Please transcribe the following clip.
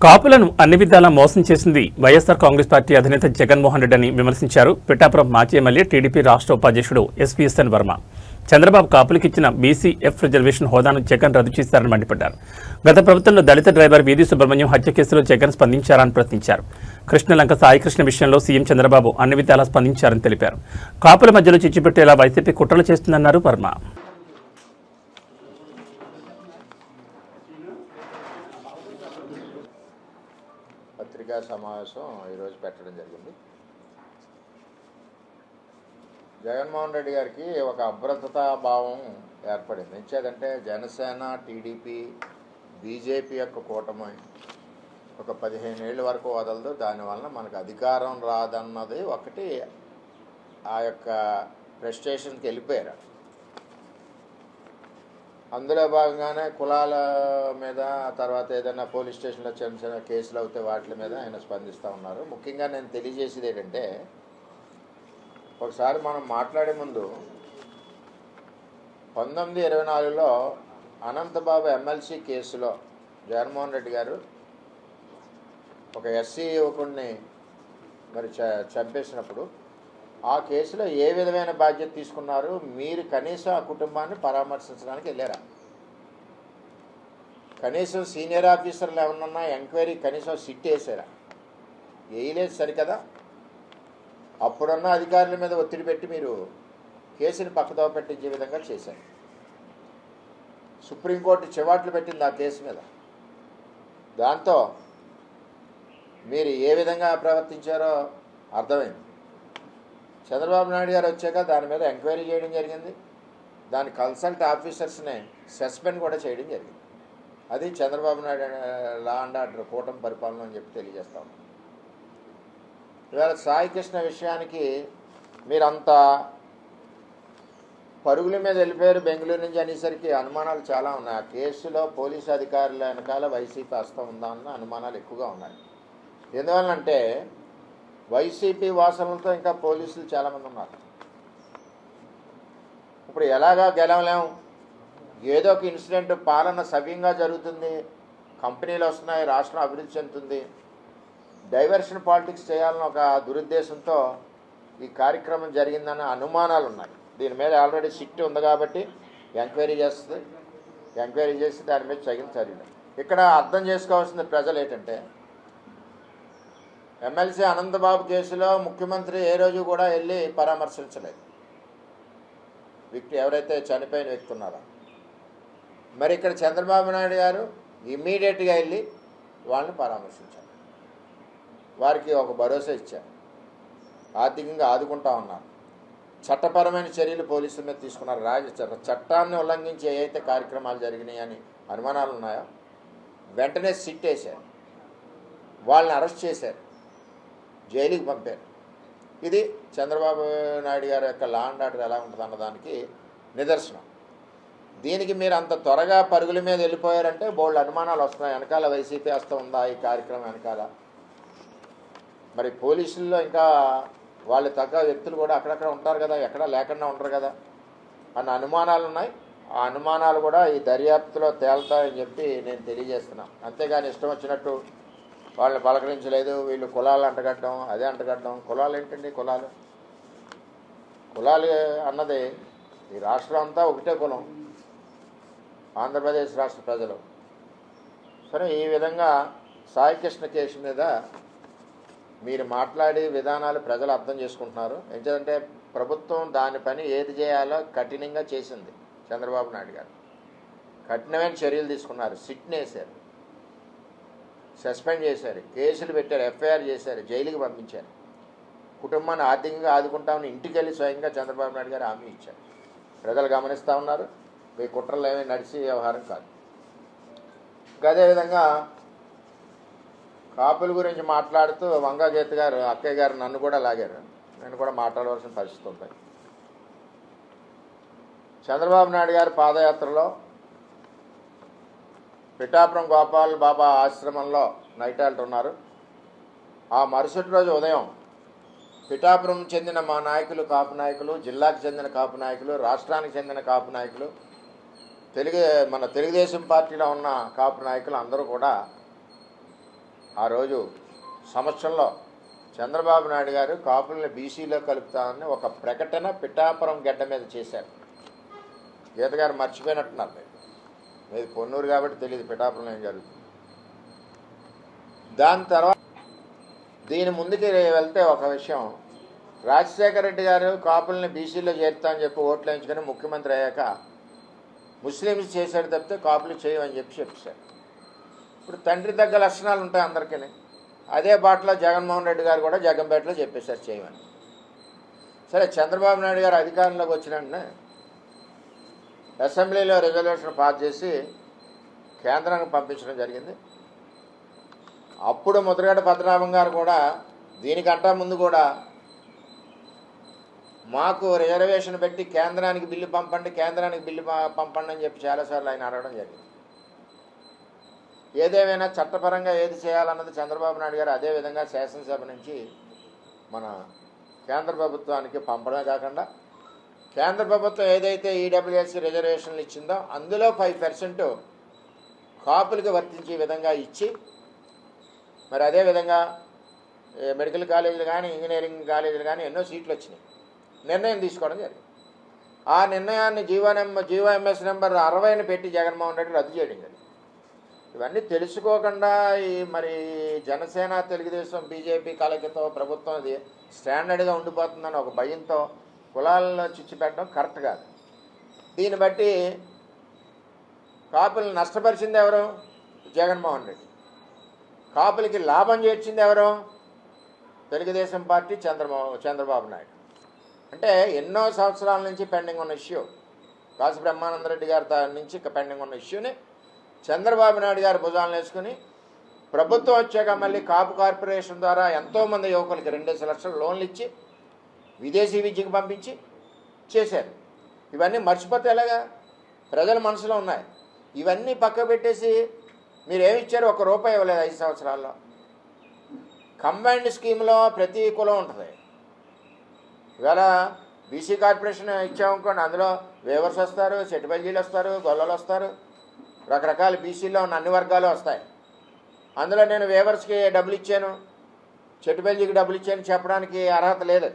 కాపులను అన్ని విధాలా మోసం చేసింది వైఎస్ఆర్ కాంగ్రెస్ పార్టీ అధినేత జగన్మోహన్ రెడ్డి అని విమర్శించారు పిఠాపురం మాజీ ఎమ్మెల్యే టీడీపీ రాష్ట్ర ఉపాధ్యక్షుడు ఎస్వీఎస్ఎన్ వర్మ. చంద్రబాబు కాపులకు ఇచ్చిన బీసీ-ఎఫ్ రిజర్వేషన్ హోదాను జగన్ రద్దు చేశారని మండిపడ్డారు. గత ప్రభుత్వంలో దళిత డ్రైవర్ వీధి సుబ్రహ్మణ్యం హత్య కేసులో జగన్ స్పందించారని ప్రశ్నించారు. కృష్ణలంక సాయికృష్ణ విషయంలో సీఎం చంద్రబాబు అన్ని విధాలా స్పందించారని తెలిపారు. కాపుల మధ్యలో చిచ్చుపెట్టేలా వైసీపీ కుట్రలు చేస్తుందన్నారు వర్మ. పత్రికా సమావేశం ఈరోజు పెట్టడం జరిగింది. జగన్మోహన్ రెడ్డి గారికి ఒక అభద్రతా భావం ఏర్పడింది. ఎంచేదంటే జనసేన, టీడీపీ, బీజేపీ యొక్క కూటమి ఒక 15 ఏళ్ళ వరకు వదలదు. దానివల్ల మనకు అధికారం రాదన్నది ఒకటి. ఆ యొక్క ప్రెస్టేషన్కి వెళ్ళిపోయారు. అందులో భాగంగానే కులాల మీద, తర్వాత ఏదైనా పోలీస్ స్టేషన్లో చిన్న చిన్న కేసులు అవుతే వాటి మీద ఆయన స్పందిస్తూ ఉన్నారు. ముఖ్యంగా నేను తెలియజేసేది ఏంటంటే, ఒకసారి మనం మాట్లాడే ముందు 1924లో అనంతబాబు ఎమ్మెల్సీ కేసులో జగన్మోహన్ రెడ్డి గారు ఒక ఎస్సీ యువకుడిని మరి చంపేసినప్పుడు ఆ కేసులో ఏ విధమైన బాధ్యత తీసుకున్నారు? మీరు కనీసం ఆ కుటుంబాన్ని పరామర్శించడానికి వెళ్ళారా? కనీసం సీనియర్ ఆఫీసర్లు ఏమన్నా ఎంక్వైరీ కనీసం సిట్ వేసారా? వేయలేదు సరికదా. అప్పుడున్న అధికారుల మీద ఒత్తిడి పెట్టి మీరు కేసుని పక్కదోవ పెట్టించే విధంగా చేశారు. సుప్రీంకోర్టు చివాట్లు పెట్టింది ఆ కేసు మీద. దాంతో మీరు ఏ విధంగా ప్రవర్తించారో అర్థమైంది. చంద్రబాబు నాయుడు గారు వచ్చాక దాని మీద ఎంక్వైరీ చేయడం జరిగింది. దాని కన్సల్ట్ ఆఫీసర్స్ని సస్పెండ్ కూడా చేయడం జరిగింది. అది Chandrababu Naidu law and order కూటమి పరిపాలన అని చెప్పి తెలియజేస్తాం. ఇవాళ సాయికృష్ణ విషయానికి మీరంత పరుగుల మీద వెళ్ళిపోయారు బెంగళూరు నుంచి అనేసరికి అనుమానాలు చాలా ఉన్నాయి. ఆ కేసులో పోలీసు అధికారుల వెనకాల వైసీపీ హస్తం ఉందా అన్న అనుమానాలు ఎక్కువగా ఉన్నాయి. ఎందువల్లంటే వైసీపీ వాసనలతో ఇంకా పోలీసులు చాలామంది ఉన్నారు. ఇప్పుడు ఎలాగా గెలవలేము, ఏదో ఒక ఇన్సిడెంట్, పాలన సవ్యంగా జరుగుతుంది, కంపెనీలు వస్తున్నాయి, రాష్ట్రం అభివృద్ధి చెందుతుంది, డైవర్షన్ పాలిటిక్స్ చేయాలని ఒక దురుద్దేశంతో ఈ కార్యక్రమం జరిగిందన్న అనుమానాలు ఉన్నాయి. దీని మీద ఆల్రెడీ సిట్ ఉంది కాబట్టి ఎంక్వైరీ చేస్తుంది. ఎంక్వైరీ చేసి దాని మీద తగిన చర్యలు. ఇక్కడ అర్థం చేసుకోవాల్సిన ప్రజలు ఏంటంటే, ఎమ్మెల్సీ అనంతబాబు కేసులో ముఖ్యమంత్రి ఏ రోజు కూడా వెళ్ళి పరామర్శించలేదు. వ్యక్తి ఎవరైతే చనిపోయిన వ్యక్తి ఉన్నారో, మరి ఇక్కడ చంద్రబాబు నాయుడు గారు ఇమ్మీడియట్గా వెళ్ళి వాళ్ళని పరామర్శించారు. వారికి ఒక భరోసా ఇచ్చారు, ఆర్థికంగా ఆదుకుంటా ఉన్నారు, చట్టపరమైన చర్యలు పోలీసుల మీద తీసుకున్నారు. చట్టాన్ని ఉల్లంఘించి ఏ అయితే కార్యక్రమాలు జరిగినాయి అని అనుమానాలు ఉన్నాయో వెంటనే సిట్ వేశారు, వాళ్ళని అరెస్ట్ చేశారు, జైలుకి పంపారు. ఇది చంద్రబాబు నాయుడు గారి యొక్క లా అండ్ ఆర్డర్ ఎలా ఉంటుంది అన్నదానికి నిదర్శనం. దీనికి మీరు అంత త్వరగా పరుగుల మీద వెళ్ళిపోయారంటే బోల్డ్ అనుమానాలు వస్తున్నాయి. వెనకాల వైసీపీ హస్తం ఉందా ఈ కార్యక్రమం వెనకాల? మరి పోలీసుల్లో ఇంకా వాళ్ళు తగ్గ వ్యక్తులు కూడా అక్కడక్కడ ఉంటారు కదా, ఎక్కడా లేకుండా ఉంటారు కదా అన్న అనుమానాలు ఉన్నాయి. ఆ అనుమానాలు కూడా ఈ దర్యాప్తులో తేలుతాయని చెప్పి నేను తెలియజేస్తున్నాను. అంతేగాని ఇష్టం వచ్చినట్టు వాళ్ళని పలకరించలేదు, వీళ్ళు కులాలు అంటగట్టడం, అదే అంటగట్టడం. కులాలు ఏంటండి? కులాలు అన్నది ఈ రాష్ట్రం అంతా ఒకటే కులం, ఆంధ్రప్రదేశ్ రాష్ట్ర ప్రజలు. సరే, ఈ విధంగా సాయికృష్ణ కేసు మీద మీరు మాట్లాడే విధానాలు ప్రజలు అర్థం చేసుకుంటున్నారు. ఎందుకంటే ప్రభుత్వం దాని పని ఏది చేయాలో కఠినంగా చేసింది. చంద్రబాబు నాయుడు గారు కఠినమైన చర్యలు తీసుకున్నారు, సిట్ని వేశారు, సస్పెండ్ చేశారు, కేసులు పెట్టారు, ఎఫ్ఐఆర్ చేశారు, జైలుకి పంపించారు. కుటుంబాన్ని ఆర్థికంగా ఆదుకుంటామని ఇంటికి వెళ్ళి స్వయంగా చంద్రబాబు నాయుడు గారు హామీ ఇచ్చారు. ప్రజలు గమనిస్తూ ఉన్నారు. మీ కుట్రలు ఏమీ నడిచి వ్యవహారం కాదు. అదేవిధంగా కాపుల గురించి మాట్లాడుతూ వంగగీత గారు, అక్కయ్య గారు నన్ను కూడా లాగారు. నేను కూడా మాట్లాడవలసిన పరిస్థితి ఉంటుంది. చంద్రబాబు నాయుడు గారి పాదయాత్రలో పిఠాపురం గోపాల్ బాబా ఆశ్రమంలో నైట్ హాల్ట్ ఉన్నారు. ఆ మరుసటి రోజు ఉదయం పిఠాపురం చెందిన మా నాయకులు, కాపు నాయకులు, జిల్లాకు చెందిన కాపు నాయకులు, రాష్ట్రానికి చెందిన కాపు నాయకులు, మన తెలుగుదేశం పార్టీలో ఉన్న కాపు నాయకులు అందరూ కూడా ఆ రోజు సంవత్సరంలో చంద్రబాబు నాయుడు గారు కాపుల్ని బీసీలో కలుపుతామని ఒక ప్రకటన పిఠాపురం గడ్డ మీద చేశారు. గీత గారు మర్చిపోయినట్టున్నారు. మీది పొన్నూరు కాబట్టి తెలియదు పిఠాపురం ఏం జరుగుతుంది. దాని తర్వాత దీని ముందుకి వెళ్తే ఒక విషయం, రాజశేఖర రెడ్డి గారు కాపుల్ని బీసీలో చేరుతామని చెప్పి ఓట్లు వేయించుకొని ముఖ్యమంత్రి అయ్యాక ముస్లిమ్స్ చేశాడు తప్పితే కాపులు చేయమని చెప్పేశారు. ఇప్పుడు తండ్రి తగ్గ లక్షణాలు ఉంటాయి అందరికీ. అదే బాటలో జగన్మోహన్ రెడ్డి గారు కూడా జగంపేటలో చెప్పేశారు చేయమని. సరే, చంద్రబాబు నాయుడు గారు అధికారంలోకి వచ్చిన వెంటనే అసెంబ్లీలో రిజల్యూషన్ పాస్ చేసి కేంద్రానికి పంపించడం జరిగింది. అప్పుడు ముద్రగడ్డ పద్మనాభం గారు కూడా దీనికంటా ముందు కూడా మాకు రిజర్వేషన్ పెట్టి కేంద్రానికి బిల్లు పంపండి, కేంద్రానికి బిల్లు పంపండి అని చెప్పి చాలాసార్లు ఆయన అడగడం జరిగింది. ఏదేమైనా చట్టపరంగా ఏది చేయాలన్నది చంద్రబాబు నాయుడు గారు అదేవిధంగా శాసనసభ నుంచి మన కేంద్ర ప్రభుత్వానికి పంపడమే కాకుండా కేంద్ర ప్రభుత్వం ఏదైతే ఈడబ్ల్యూఎస్ రిజర్వేషన్లు ఇచ్చిందో అందులో 5% కాపులకు వర్తించే విధంగా ఇచ్చి, మరి అదేవిధంగా మెడికల్ కాలేజీలు కానీ ఇంజనీరింగ్ కాలేజీలు కానీ ఎన్నో సీట్లు వచ్చినాయి. నిర్ణయం తీసుకోవడం జరిగింది. ఆ నిర్ణయాన్ని జీవోఎంఎస్ నెంబర్ 60ని పెట్టి జగన్మోహన్ రెడ్డి రద్దు చేయడం జరిగింది. ఇవన్నీ తెలుసుకోకుండా మరి జనసేన, తెలుగుదేశం, బీజేపీ కలయికతో ప్రభుత్వం ఇది స్టాండర్డ్గా ఉండిపోతుందని ఒక భయంతో కులాలలో చిచ్చు పెట్టడం కరెక్ట్ కాదు. దీన్ని బట్టి కాపులను నష్టపరిచింది ఎవరు? జగన్మోహన్ రెడ్డి. కాపులకి లాభం చేర్చింది ఎవరు? తెలుగుదేశం పార్టీ, చంద్రబాబు నాయుడు. అంటే ఎన్నో సంవత్సరాల నుంచి పెండింగ్ ఉన్న ఇష్యూ, కాసు బ్రహ్మానందరెడ్డి గారి నుంచి పెండింగ్ ఉన్న ఇష్యూని చంద్రబాబు నాయుడు గారు భుజాలను వేసుకుని ప్రభుత్వం వచ్చాక మళ్ళీ కాపు కార్పొరేషన్ ద్వారా ఎంతోమంది యువకులకి 2 లక్షల లోన్లు ఇచ్చి విదేశీ విద్యకు పంపించి చేశారు. ఇవన్నీ మర్చిపోతే ఎలాగా? ప్రజల మనసులో ఉన్నాయి. ఇవన్నీ పక్క పెట్టేసి మీరేమిచ్చారు? ₹1 ఇవ్వలేదు 5 సంవత్సరాల్లో. కంబైన్డ్ స్కీమ్లో ప్రతి కులం ఉంటుంది. ఇవాళ బీసీ కార్పొరేషన్ ఇచ్చామనుకోండి, అందులో వేవర్స్ వస్తారు, చెట్టుబల్జీలు వస్తారు, గొల్లలు వస్తారు, రకరకాల బీసీలో ఉన్న అన్ని వర్గాలు వస్తాయి. అందులో నేను వేవర్స్కి డబ్బులు ఇచ్చాను, చెట్టుబల్జీకి డబ్బులు ఇచ్చాను చెప్పడానికి అర్హత లేదు.